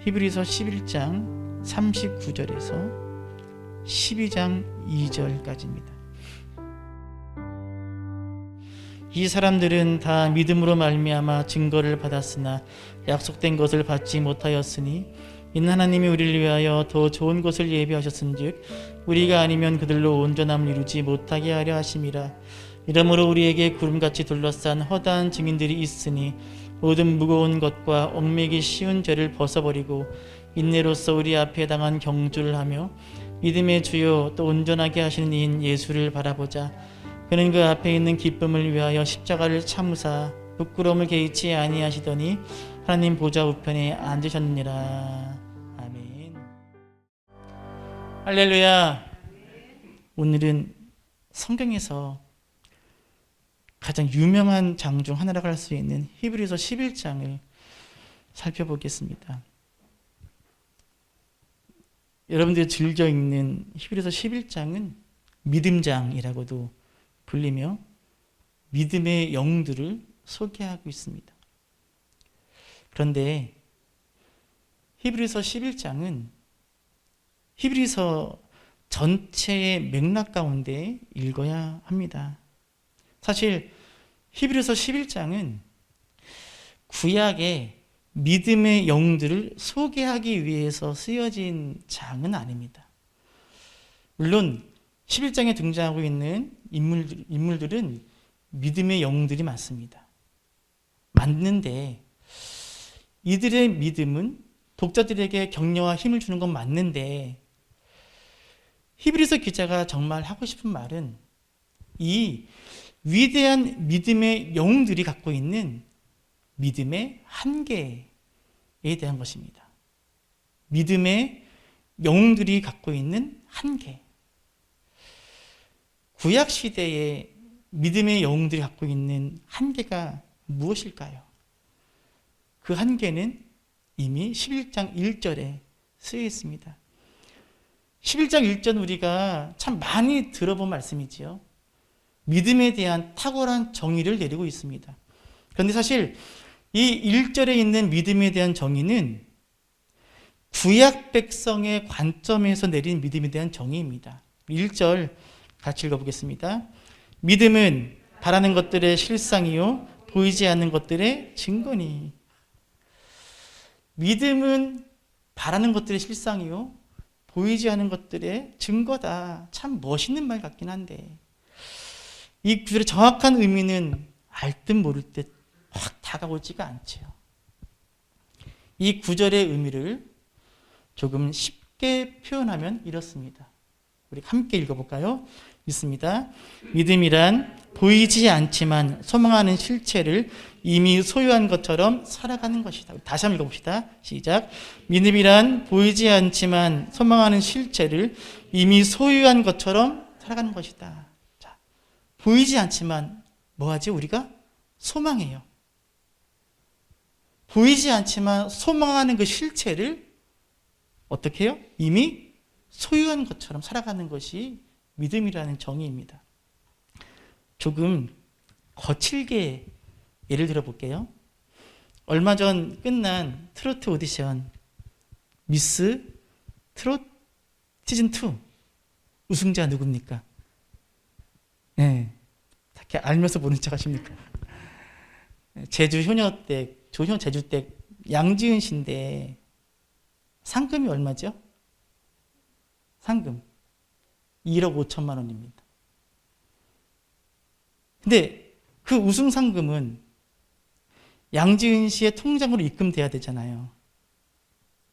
히브리서 11장 39절에서 12장 2절까지입니다. 이 사람들은 다 믿음으로 말미암아 증거를 받았으나 약속된 것을 받지 못하였으니 이는 하나님이 우리를 위하여 더 좋은 것을 예비하셨은즉 우리가 아니면 그들로 온전함을 이루지 못하게 하려 하심이라. 이러므로 우리에게 구름같이 둘러싼 허다한 증인들이 있으니 모든 무거운 것과 얽매기 쉬운 죄를 벗어버리고 인내로써 우리 앞에 당한 경주를 하며 믿음의 주요 또 온전하게 하시는 이인 예수를 바라보자. 그는 그 앞에 있는 기쁨을 위하여 십자가를 참으사 부끄러움을 개의치 아니하시더니 하나님 보좌 우편에 앉으셨느니라. 아멘. 할렐루야. 오늘은 성경에서 가장 유명한 장 중 하나라고 할 수 있는 히브리서 11장을 살펴보겠습니다. 여러분들이 즐겨 읽는 히브리서 11장은 믿음장이라고도 불리며 믿음의 영들을 소개하고 있습니다. 그런데 히브리서 11장은 히브리서 전체의 맥락 가운데 읽어야 합니다. 사실 히브리서 11장은 구약의 믿음의 영들을 소개하기 위해서 쓰여진 장은 아닙니다. 물론 11장에 등장하고 있는 인물들은 믿음의 영들이 맞습니다. 맞는데 이들의 믿음은 독자들에게 격려와 힘을 주는 건 맞는데 히브리서 기자가 정말 하고 싶은 말은 이 위대한 믿음의 영들이 갖고 있는 믿음의 한계에 대한 것입니다. 믿음의 영들이 갖고 있는 한계. 구약 시대에 믿음의 영들이 갖고 있는 한계가 무엇일까요? 그 한계는 이미 11장 1절에 쓰여 있습니다. 11장 1절 우리가 참 많이 들어본 말씀이지요. 믿음에 대한 탁월한 정의를 내리고 있습니다. 그런데 사실 이 1절에 있는 믿음에 대한 정의는 구약 백성의 관점에서 내린 믿음에 대한 정의입니다. 1절 같이 읽어보겠습니다. 믿음은 바라는 것들의 실상이요 보이지 않는 것들의 증거니. 믿음은 바라는 것들의 실상이요 보이지 않는 것들의 증거다. 참 멋있는 말 같긴 한데 이 구절의 정확한 의미는 알 듯 모를 듯 확 다가오지가 않죠. 이 구절의 의미를 조금 쉽게 표현하면 이렇습니다. 우리 함께 읽어볼까요? 있습니다. 믿음이란 보이지 않지만 소망하는 실체를 이미 소유한 것처럼 살아가는 것이다. 다시 한번 읽어봅시다. 시작. 믿음이란 보이지 않지만 소망하는 실체를 이미 소유한 것처럼 살아가는 것이다. 자, 보이지 않지만 뭐하지? 우리가 소망해요. 보이지 않지만 소망하는 그 실체를 어떻게 해요? 이미 소유한 것처럼 살아가는 것이 믿음이라는 정의입니다. 조금 거칠게 예를 들어 볼게요. 얼마 전 끝난 트로트 오디션 미스 트롯 시즌2 우승자 누굽니까? 네, 딱히 알면서 모른 척 하십니까? 제주 효녀댁, 제주댁 양지은 씨인데 상금이 얼마죠? 상금 1억 5천만 원입니다. 근데 그 우승 상금은 양지은 씨의 통장으로 입금돼야 되잖아요.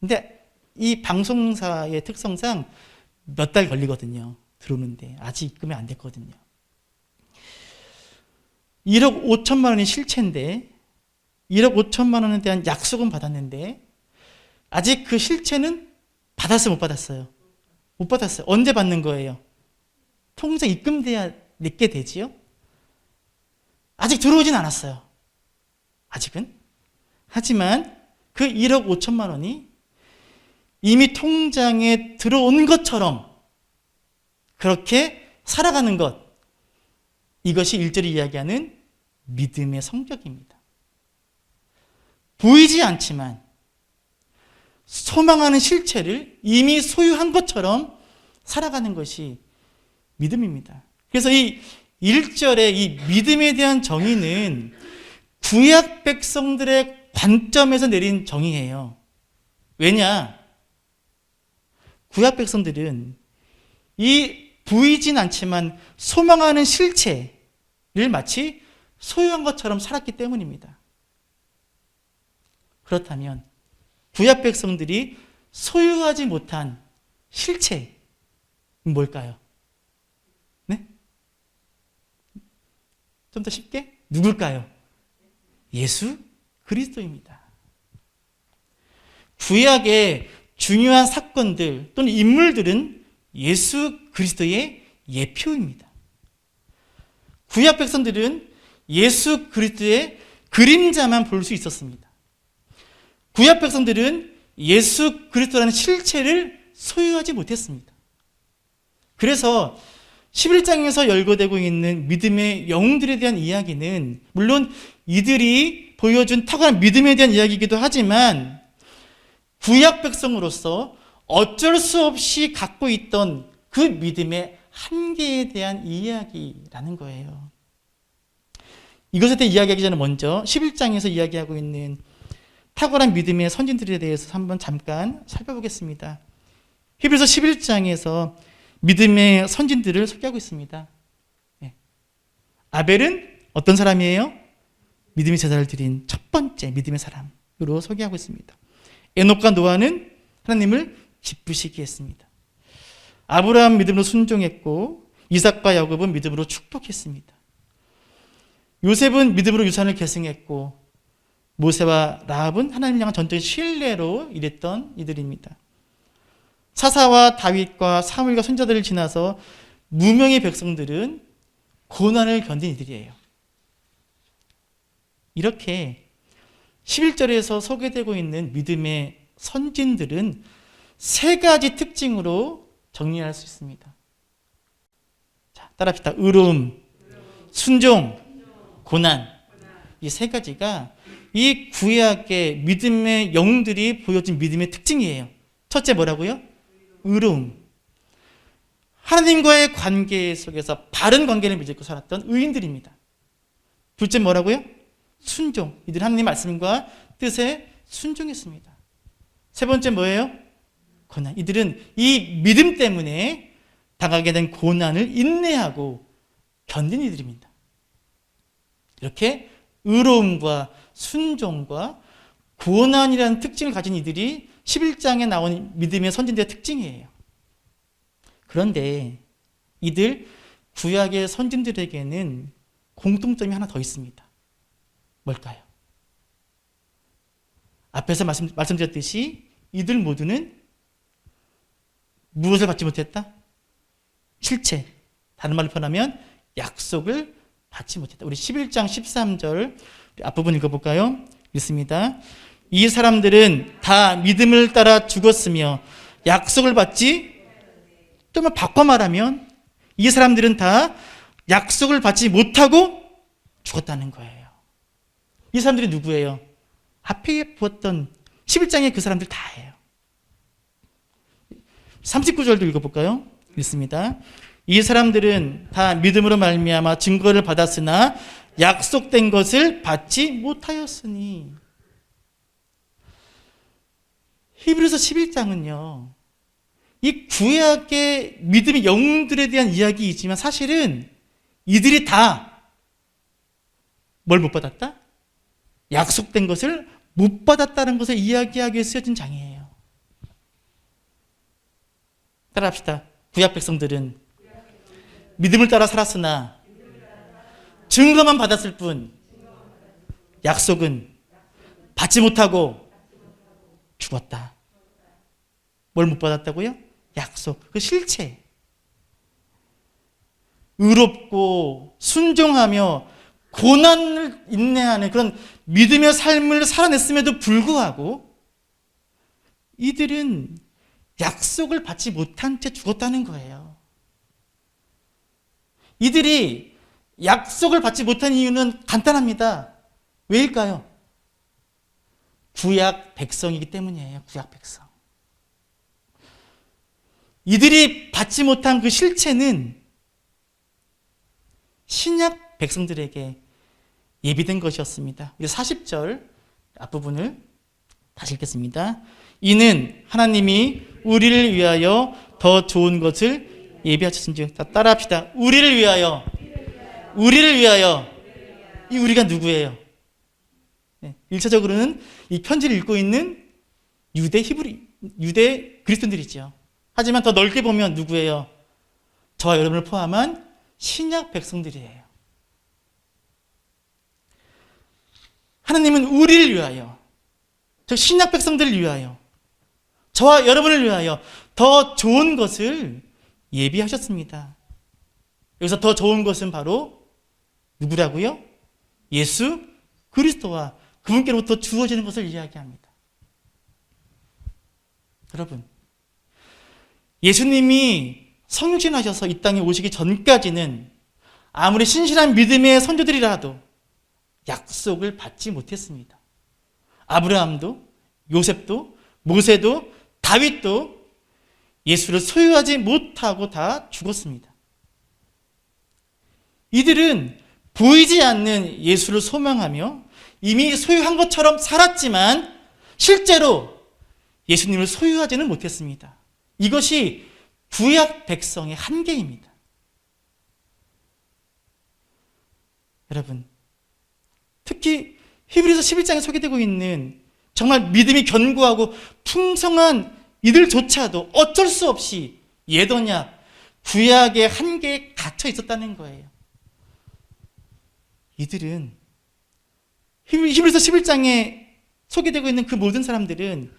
근데 이 방송사의 특성상 몇 달 걸리거든요. 들어오는데 아직 입금이 안 됐거든요. 1억 5천만 원이 실체인데 1억 5천만 원에 대한 약속은 받았는데 아직 그 실체는 받았어요? 못 받았어요? 못 받았어요. 언제 받는 거예요? 통장 입금돼야 내게 되지요? 아직 들어오진 않았어요. 아직은. 하지만 그 1억 5천만 원이 이미 통장에 들어온 것처럼 그렇게 살아가는 것, 이것이 1절이 이야기하는 믿음의 성격입니다. 보이지 않지만 소망하는 실체를 이미 소유한 것처럼 살아가는 것이 믿음입니다. 그래서 이 1절의 이 믿음에 대한 정의는 구약 백성들의 관점에서 내린 정의예요. 왜냐? 구약 백성들은 이 보이진 않지만 소망하는 실체를 마치 소유한 것처럼 살았기 때문입니다. 그렇다면 구약 백성들이 소유하지 못한 실체는 뭘까요? 네? 좀 더 쉽게? 누굴까요? 예수 그리스도입니다. 구약의 중요한 사건들 또는 인물들은 예수 그리스도의 예표입니다. 구약 백성들은 예수 그리스도의 그림자만 볼 수 있었습니다. 구약 백성들은 예수 그리스도라는 실체를 소유하지 못했습니다. 그래서 11장에서 열거되고 있는 믿음의 영웅들에 대한 이야기는 물론 이들이 보여준 탁월한 믿음에 대한 이야기이기도 하지만 구약 백성으로서 어쩔 수 없이 갖고 있던 그 믿음의 한계에 대한 이야기라는 거예요. 이것에 대해 이야기하기 전에 먼저 11장에서 이야기하고 있는 탁월한 믿음의 선진들에 대해서 한번 잠깐 살펴보겠습니다. 히브리서 11장에서 믿음의 선진들을 소개하고 있습니다. 아벨은 어떤 사람이에요? 믿음의 제사를 드린 첫 번째 믿음의 사람으로 소개하고 있습니다. 에녹과 노아는 하나님을 기쁘시게 했습니다. 아브라함 믿음으로 순종했고 이삭과 야곱은 믿음으로 축복했습니다. 요셉은 믿음으로 유산을 계승했고 모세와 라합은 하나님을 향한 전적인 신뢰로 일했던 이들입니다. 사사와 다윗과 사무엘과 선지자들을 지나서 무명의 백성들은 고난을 견딘 이들이에요. 이렇게 11절에서 소개되고 있는 믿음의 선진들은 세 가지 특징으로 정리할 수 있습니다. 자, 따라합시다. 의로움, 순종, 고난. 이 세 가지가 이 구약의 믿음의 영웅들이 보여준 믿음의 특징이에요. 첫째 뭐라고요? 의로움. 하나님과의 관계 속에서 바른 관계를 맺고 살았던 의인들입니다. 둘째 뭐라고요? 순종. 이들은 하나님 말씀과 뜻에 순종했습니다. 세 번째 뭐예요? 고난. 이들은 이 믿음 때문에 당하게 된 고난을 인내하고 견딘 이들입니다. 이렇게 의로움과 순종과 고난이라는 특징을 가진 이들이 11장에 나온 믿음의 선진들의 특징이에요. 그런데 이들 구약의 선진들에게는 공통점이 하나 더 있습니다. 뭘까요? 앞에서 말씀드렸듯이 이들 모두는 무엇을 받지 못했다? 실체. 다른 말로 표현하면 약속을 받지 못했다. 우리 11장 13절 앞부분 읽어볼까요? 읽습니다. 이 사람들은 다 믿음을 따라 죽었으며 약속을 받지, 또 바꿔 말하면 이 사람들은 다 약속을 받지 못하고 죽었다는 거예요. 이 사람들이 누구예요? 앞에 보았던 11장의 그 사람들 다예요. 39절도 읽어볼까요? 읽습니다. 이 사람들은 다 믿음으로 말미암아 증거를 받았으나 약속된 것을 받지 못하였으니. 히브리서 11장은요, 이 구약의 믿음의 영웅들에 대한 이야기이지만 사실은 이들이 다 뭘 못 받았다? 약속된 것을 못 받았다는 것을 이야기하기 위해 쓰여진 장이에요. 따라합시다. 구약 백성들은 믿음을 따라 살았으나 증거만 받았을 뿐 약속은 받지 못하고 죽었다. 뭘 못 받았다고요? 약속, 그 실체. 의롭고 순종하며 고난을 인내하는 그런 믿음의 삶을 살아냈음에도 불구하고 이들은 약속을 받지 못한 채 죽었다는 거예요. 이들이 약속을 받지 못한 이유는 간단합니다. 왜일까요? 구약 백성이기 때문이에요. 구약 백성. 이들이 받지 못한 그 실체는 신약 백성들에게 예비된 것이었습니다. 40절 앞부분을 다시 읽겠습니다. 이는 하나님이 우리를 위하여 더 좋은 것을 예비하셨은즉. 따라합시다. 우리를 위하여. 우리를 위하여. 이 우리가 누구예요? 1차적으로는 이 편지를 읽고 있는 유대 그리스도인들이죠. 하지만 더 넓게 보면 누구예요? 저와 여러분을 포함한 신약 백성들이에요. 하나님은 우리를 위하여, 즉 신약 백성들을 위하여, 저와 여러분을 위하여 더 좋은 것을 예비하셨습니다. 여기서 더 좋은 것은 바로 누구라고요? 예수 그리스도와 그분께로부터 주어지는 것을 이야기합니다. 여러분, 예수님이 성육신하셔서 이 땅에 오시기 전까지는 아무리 신실한 믿음의 선조들이라도 약속을 받지 못했습니다. 아브라함도, 요셉도, 모세도, 다윗도 예수를 소유하지 못하고 다 죽었습니다. 이들은 보이지 않는 예수를 소망하며 이미 소유한 것처럼 살았지만 실제로 예수님을 소유하지는 못했습니다. 이것이 구약 백성의 한계입니다. 여러분, 특히 히브리서 11장에 소개되고 있는 정말 믿음이 견고하고 풍성한 이들조차도 어쩔 수 없이 예언약, 구약의 한계에 갇혀 있었다는 거예요. 이들은 히브리서 11장에 소개되고 있는 그 모든 사람들은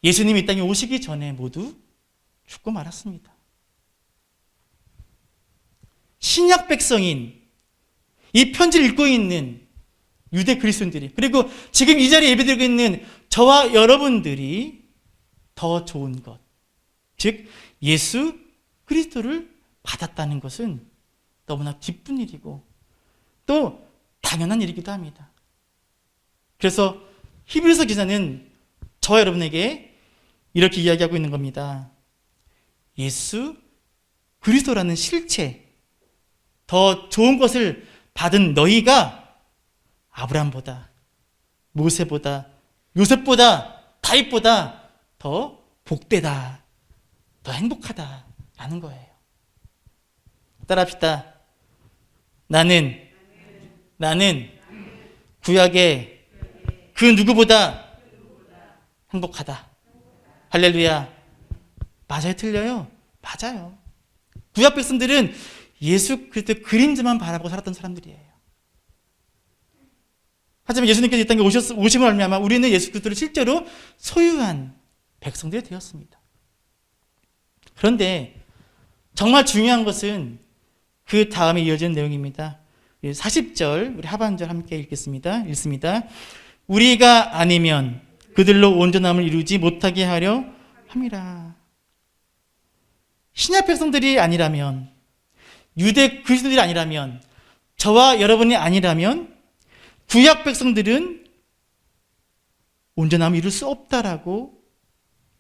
예수님이 이 땅에 오시기 전에 모두 죽고 말았습니다. 신약 백성인 이 편지를 읽고 있는 유대 그리스도인들이, 그리고 지금 이 자리에 예배드리고 있는 저와 여러분들이 더 좋은 것, 즉 예수 그리스도를 받았다는 것은 너무나 기쁜 일이고 또 당연한 일이기도 합니다. 그래서 히브리서 기자는 저와 여러분에게 이렇게 이야기하고 있는 겁니다. 예수 그리스도라는 실체, 더 좋은 것을 받은 너희가 아브라함보다, 모세보다, 요셉보다, 다윗보다 더 복되다, 더 행복하다라는 거예요. 따라합시다. 나는 구약의 그 누구보다 행복하다. 할렐루야. 맞아요, 틀려요? 맞아요. 구약 백성들은 예수 그리스도의 그림자만 바라보고 살았던 사람들이에요. 하지만 예수님께서 이 땅에 오심을 말미암아 우리는 예수 그리스도를 실제로 소유한 백성들이 되었습니다. 그런데 정말 중요한 것은 그 다음에 이어지는 내용입니다. 40절, 우리 하반절 함께 읽겠습니다. 읽습니다. 우리가 아니면 그들로 온전함을 이루지 못하게 하려 함이라. 신약 백성들이 아니라면, 유대 그리스도들이 아니라면, 저와 여러분이 아니라면 구약 백성들은 온전함을 이룰 수 없다라고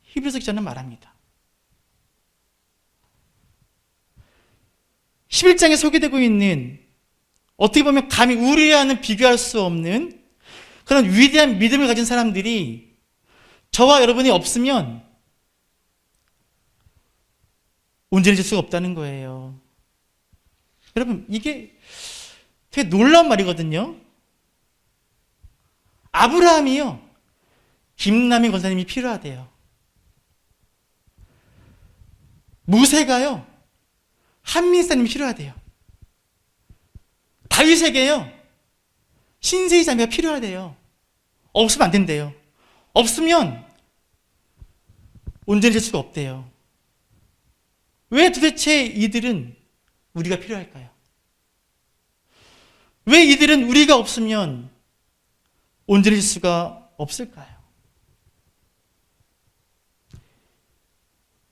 히브리서 기자는 말합니다. 11장에 소개되고 있는, 어떻게 보면 감히 우리와는 비교할 수 없는 그런 위대한 믿음을 가진 사람들이 저와 여러분이 없으면 온전해질 수가 없다는 거예요. 여러분, 이게 되게 놀라운 말이거든요. 아브라함이요, 김남희 권사님이 필요하대요. 모세가요, 한민사님이 필요하대요. 다윗에게요, 신세희 자매가 필요하대요. 없으면 안 된대요. 없으면 온전해질 수가 없대요. 왜 도대체 이들은 우리가 필요할까요? 왜 이들은 우리가 없으면 온전해질 수가 없을까요?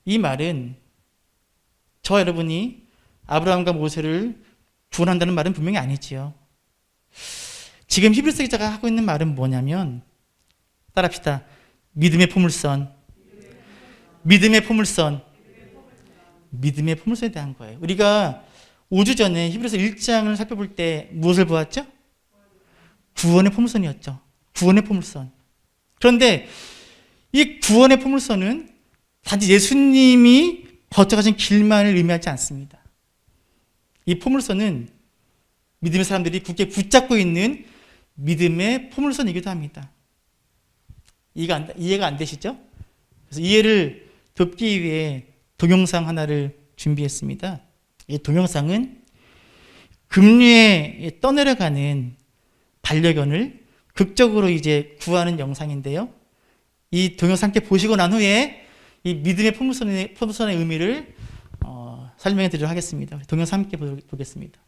이 말은 저와 여러분이 아브라함과 모세를 구원한다는 말은 분명히 아니지요. 지금 히브리서 기자가 하고 있는 말은 뭐냐면 따라합시다. 믿음의 포물선. 믿음의 포물선. 믿음의 포물선에 대한 거예요. 우리가 5주 전에 히브리서 1장을 살펴볼 때 무엇을 보았죠? 구원의 포물선이었죠. 구원의 포물선. 그런데 이 구원의 포물선은 단지 예수님이 거쳐가신 길만을 의미하지 않습니다. 이 포물선은 믿음의 사람들이 굳게 붙잡고 있는 믿음의 포물선이기도 합니다. 이해가 안 되시죠? 그래서 이해를 돕기 위해 동영상 하나를 준비했습니다. 이 동영상은 급류에 떠내려가는 반려견을 극적으로 이제 구하는 영상인데요. 이 동영상 함께 보시고 난 후에 이 믿음의 포물선의 의미를 설명해 드리도록 하겠습니다. 동영상 함께 보겠습니다.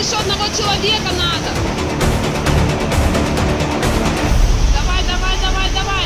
Еще одного человека надо. Давай, давай, давай, давай.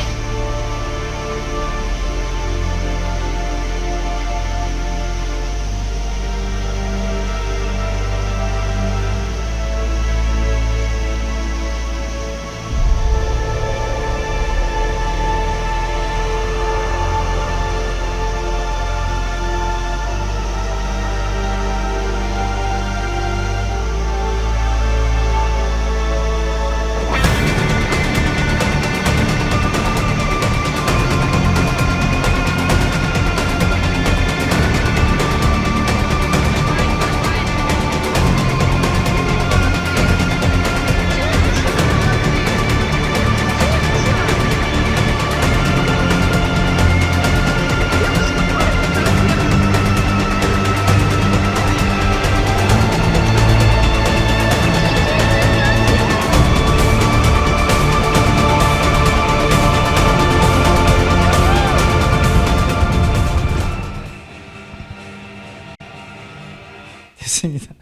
됐습니다.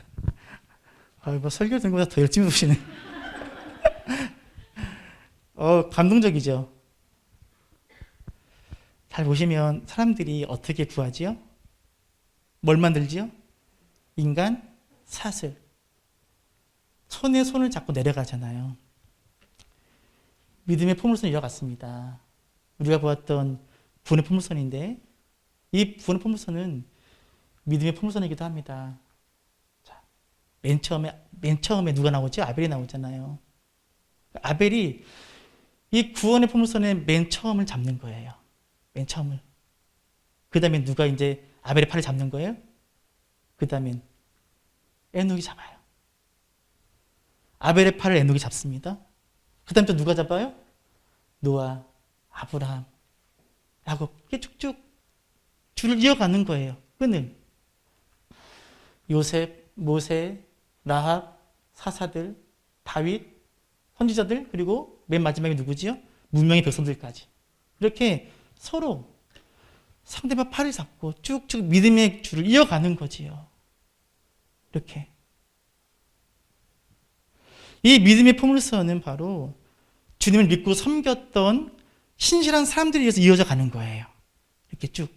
뭐 설교 듣는 것보다 더 열심히 보시네. 감동적이죠. 잘 보시면 사람들이 어떻게 구하지요? 뭘 만들지요? 인간 사슬. 손에 손을 잡고 내려가잖아요. 믿음의 포물선이 이어갔습니다. 우리가 보았던 구원의 포물선인데 이 구원의 포물선은 믿음의 포물선이기도 합니다. 자, 맨 처음에 누가 나오죠? 아벨이 나오잖아요. 아벨이 이 구원의 포물선의 맨 처음을 잡는 거예요. 맨 처음을. 그 다음에 누가 이제 아벨의 팔을 잡는 거예요? 그 다음엔 에녹이 잡아요. 아벨의 팔을 에녹이 잡습니다. 그 다음 또 누가 잡아요? 노아, 아브라함, 야곱. 이게 쭉쭉 줄을 이어가는 거예요. 끈을. 요셉, 모세, 라합, 사사들, 다윗, 선지자들, 그리고 맨 마지막에 누구지요? 문명의 백성들까지. 이렇게 서로 상대방 팔을 잡고 쭉쭉 믿음의 줄을 이어가는 거지요. 이렇게. 이 믿음의 포물선은 바로 주님을 믿고 섬겼던 신실한 사람들에 의해서 이어져 가는 거예요. 이렇게 쭉.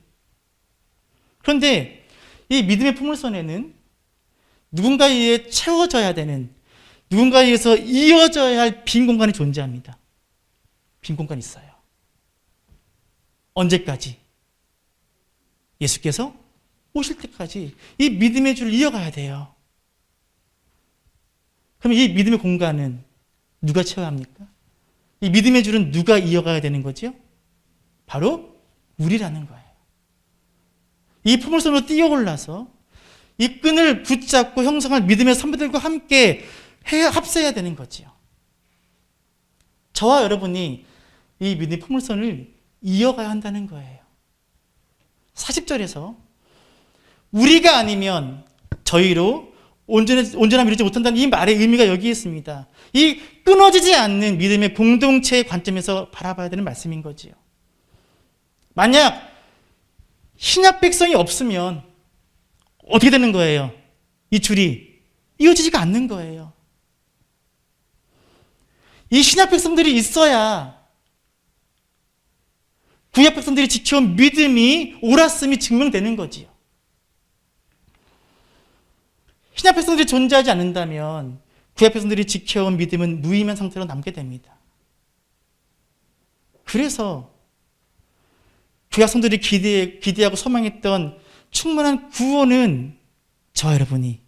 그런데 이 믿음의 포물선에는 누군가에 의해 채워져야 되는, 누군가에 의해서 이어져야 할 빈 공간이 존재합니다. 빈 공간이 있어요. 언제까지? 예수께서 오실 때까지 이 믿음의 줄을 이어가야 돼요. 그럼 이 믿음의 공간은 누가 채워야 합니까? 이 믿음의 줄은 누가 이어가야 되는 거죠? 바로 우리라는 거예요. 이 포물선으로 뛰어올라서 이 끈을 붙잡고 형성할 믿음의 선배들과 함께 합세해야 되는 거지요. 저와 여러분이 이 믿음의 포물선을 이어가야 한다는 거예요. 40절에서 우리가 아니면 저희로 온전함 이루지 못한다는 이 말의 의미가 여기에 있습니다. 이 끊어지지 않는 믿음의 공동체의 관점에서 바라봐야 되는 말씀인 거지요. 만약 신약 백성이 없으면 어떻게 되는 거예요? 이 줄이 이어지지가 않는 거예요. 이 신약 백성들이 있어야 구약 백성들이 지켜온 믿음이 옳았음이 증명되는 거지요. 신약 백성들이 존재하지 않는다면 구약 백성들이 지켜온 믿음은 무의미한 상태로 남게 됩니다. 그래서 구약 성들이 기대하고 소망했던 충만한 구원은 저와 여러분이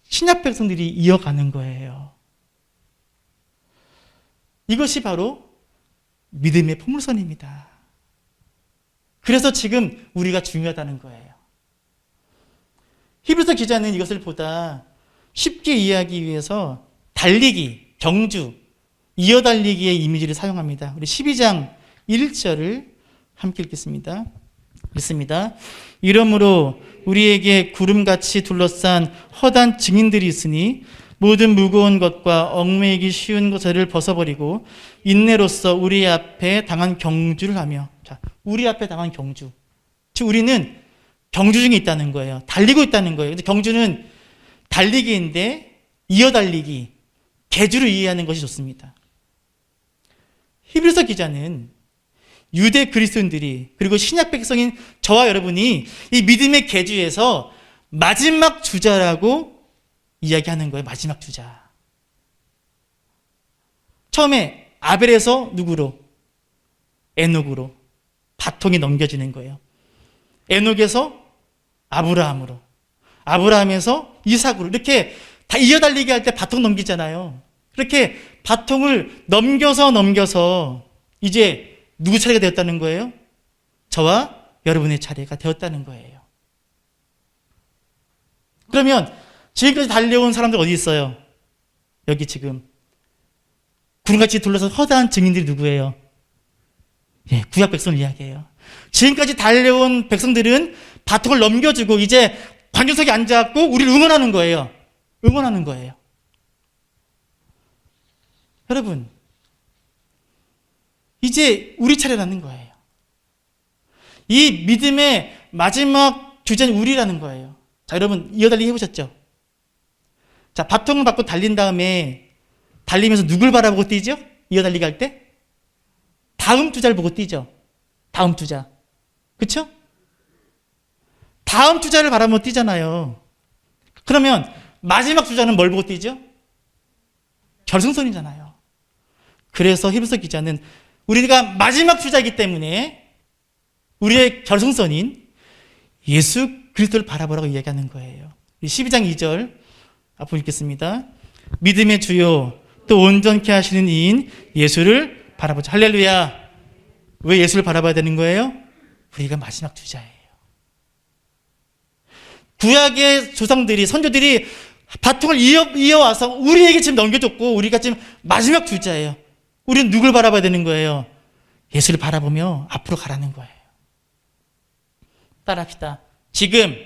신약 백성들이 이어가는 거예요. 이것이 바로 믿음의 포물선입니다. 그래서 지금 우리가 중요하다는 거예요. 히브리서 기자는 이것을 보다 쉽게 이해하기 위해서 달리기, 경주, 이어달리기의 이미지를 사용합니다. 우리 12장 1절을 함께 읽겠습니다. 읽습니다. 이러므로 우리에게 구름같이 둘러싼 허다한 증인들이 있으니 모든 무거운 것과 얽매이기 쉬운 것을 벗어버리고 인내로써 우리 앞에 당한 경주를 하며, 자, 우리 앞에 당한 경주. 즉 우리는 경주 중에 있다는 거예요. 달리고 있다는 거예요. 근데 경주는 달리기인데 이어달리기, 계주를 이해하는 것이 좋습니다. 히브리서 기자는 유대 그리스도인들이 그리고 신약 백성인 저와 여러분이 이 믿음의 계주에서 마지막 주자라고 이야기하는 거예요. 마지막 주자. 처음에 아벨에서 누구로? 에녹으로 바통이 넘겨지는 거예요. 에녹에서 아브라함으로, 아브라함에서 이삭으로, 이렇게 다 이어달리기 할 때 바통 넘기잖아요. 그렇게 바통을 넘겨서 이제 누구 차례가 되었다는 거예요? 저와 여러분의 차례가 되었다는 거예요. 그러면 지금까지 달려온 사람들 어디 있어요? 여기 지금 구름같이 둘러서 허다한 증인들이 누구예요? 예, 구약 백성을 이야기해요. 지금까지 달려온 백성들은 바통을 넘겨주고 이제 관중석에 앉아갖고 우리를 응원하는 거예요. 응원하는 거예요. 여러분, 이제 우리 차례라는 거예요. 이 믿음의 마지막 주제는 우리라는 거예요. 자, 여러분 이어달리기 해보셨죠? 자, 바통을 받고 달린 다음에 달리면서 누굴 바라보고 뛰죠? 이어달리기 할 때? 다음 주자를 보고 뛰죠. 다음 주자. 그렇죠? 다음 주자를 바라보고 뛰잖아요. 그러면 마지막 주자는 뭘 보고 뛰죠? 결승선이잖아요. 그래서 히브리서 기자는 우리가 마지막 주자이기 때문에 우리의 결승선인 예수 그리스도를 바라보라고 이야기하는 거예요. 12장 2절 앞으로 읽겠습니다. 믿음의 주요 또 온전케 하시는 이인 예수를 바라보자. 할렐루야. 왜 예수를 바라봐야 되는 거예요? 우리가 마지막 주자예요. 구약의 조상들이, 선조들이 바통을 이어와서 우리에게 지금 넘겨줬고 우리가 지금 마지막 주자예요. 우리는 누굴 바라봐야 되는 거예요? 예수를 바라보며 앞으로 가라는 거예요. 따라합시다. 지금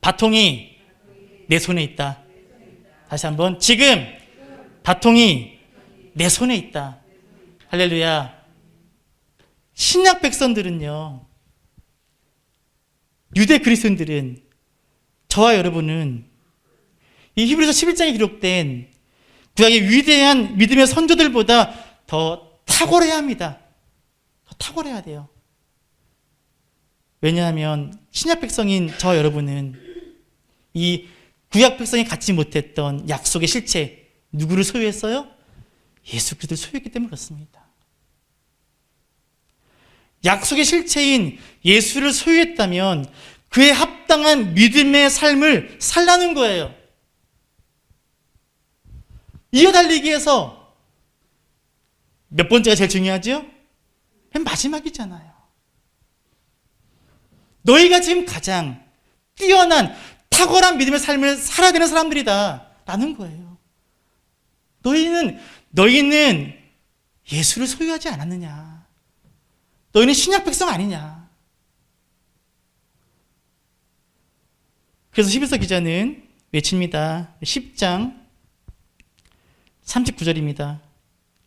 바통이 내 손에 있다. 다시 한번, 지금 바통이 내 손에 있다. 할렐루야. 신약 백성들은요, 유대 그리스도인들은, 저와 여러분은 이 히브리서 11장에 기록된 구약의 위대한 믿음의 선조들보다 더 탁월해야 합니다. 더 탁월해야 돼요. 왜냐하면 신약 백성인 저 여러분은 이 구약 백성이 갖지 못했던 약속의 실체, 누구를 소유했어요? 예수 그리스도를 소유했기 때문에 그렇습니다. 약속의 실체인 예수를 소유했다면 그에 합당한 믿음의 삶을 살라는 거예요. 이어달리기 위해서 몇 번째가 제일 중요하죠? 맨 마지막이잖아요. 너희가 지금 가장 뛰어난 탁월한 믿음의 삶을 살아야 되는 사람들이다 라는 거예요. 너희는 예수를 소유하지 않았느냐? 너희는 신약 백성 아니냐? 그래서 히브리서 기자는 외칩니다. 10장 39절입니다.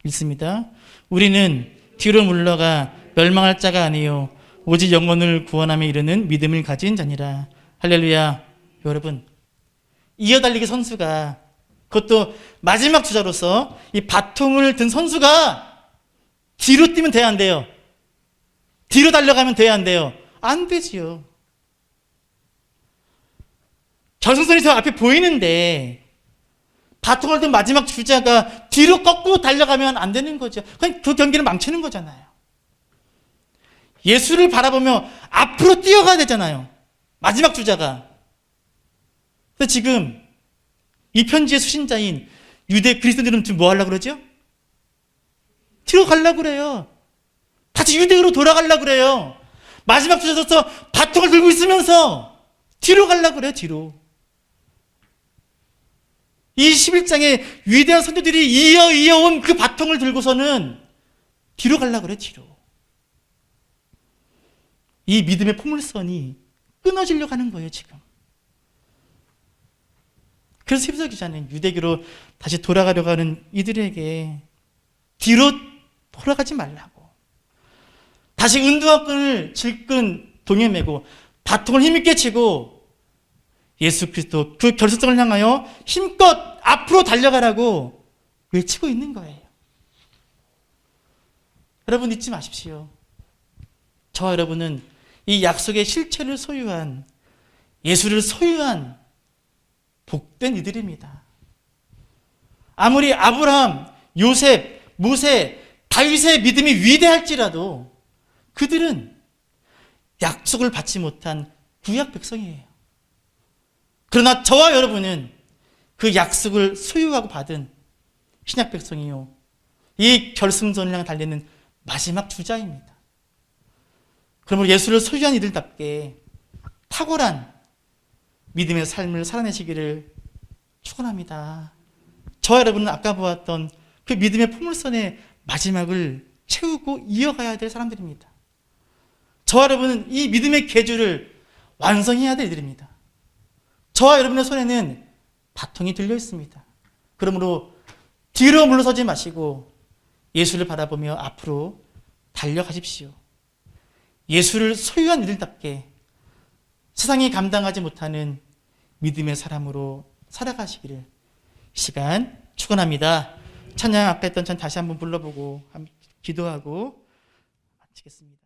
읽습니다. 우리는 뒤로 물러가 멸망할 자가 아니요 오직 영혼을 구원함에 이르는 믿음을 가진 자니라. 할렐루야. 여러분, 이어달리기 선수가, 그것도 마지막 주자로서 이 바통을 든 선수가 뒤로 뛰면 돼야 안 돼요? 뒤로 달려가면 돼야 안 돼요? 안 되지요. 결승선이 저 앞에 보이는데 바통을 든 마지막 주자가 뒤로 거꾸로 달려가면 안 되는 거죠. 그냥 그 경기를 망치는 거잖아요. 예수를 바라보며 앞으로 뛰어가야 되잖아요. 마지막 주자가. 그래서 지금 이 편지의 수신자인 유대 그리스도인들은 지금 뭐 하려고 그러죠? 뒤로 가려고 그래요. 다시 유대로 돌아가려고 그래요. 마지막 주자로서 바통을 들고 있으면서 뒤로 가려고 그래요. 뒤로. 이 11장에 위대한 선조들이 이어온 그 바통을 들고서는 뒤로 가려고 그래요. 뒤로. 이 믿음의 포물선이 끊어지려고 하는 거예요. 지금. 그래서 히브리서 기자는 유대교로 다시 돌아가려고 하는 이들에게 뒤로 돌아가지 말라고, 다시 은두와 끈을 질끈 동에 메고 바통을 힘있게 치고 예수 그리스도 그 결승점을 향하여 힘껏 앞으로 달려가라고 외치고 있는 거예요. 여러분 잊지 마십시오. 저와 여러분은 이 약속의 실체를 소유한, 예수를 소유한 복된 이들입니다. 아무리 아브라함, 요셉, 모세, 다윗의 믿음이 위대할지라도 그들은 약속을 받지 못한 구약 백성이에요. 그러나 저와 여러분은 그 약속을 소유하고 받은 신약 백성이요, 이 결승선을 향해 달리는 마지막 주자입니다. 그러므로 예수를 소유한 이들답게 탁월한 믿음의 삶을 살아내시기를 축원합니다. 저와 여러분은 아까 보았던 그 믿음의 포물선의 마지막을 채우고 이어가야 될 사람들입니다. 저와 여러분은 이 믿음의 계주를 완성해야 될 일들입니다. 저와 여러분의 손에는 바통이 들려 있습니다. 그러므로 뒤로 물러서지 마시고 예수를 바라보며 앞으로 달려가십시오. 예수를 소유한 이들답게 세상이 감당하지 못하는 믿음의 사람으로 살아가시기를 시간 축원합니다. 찬양 아까 했던 찬 다시 한번 불러보고 기도하고 마치겠습니다.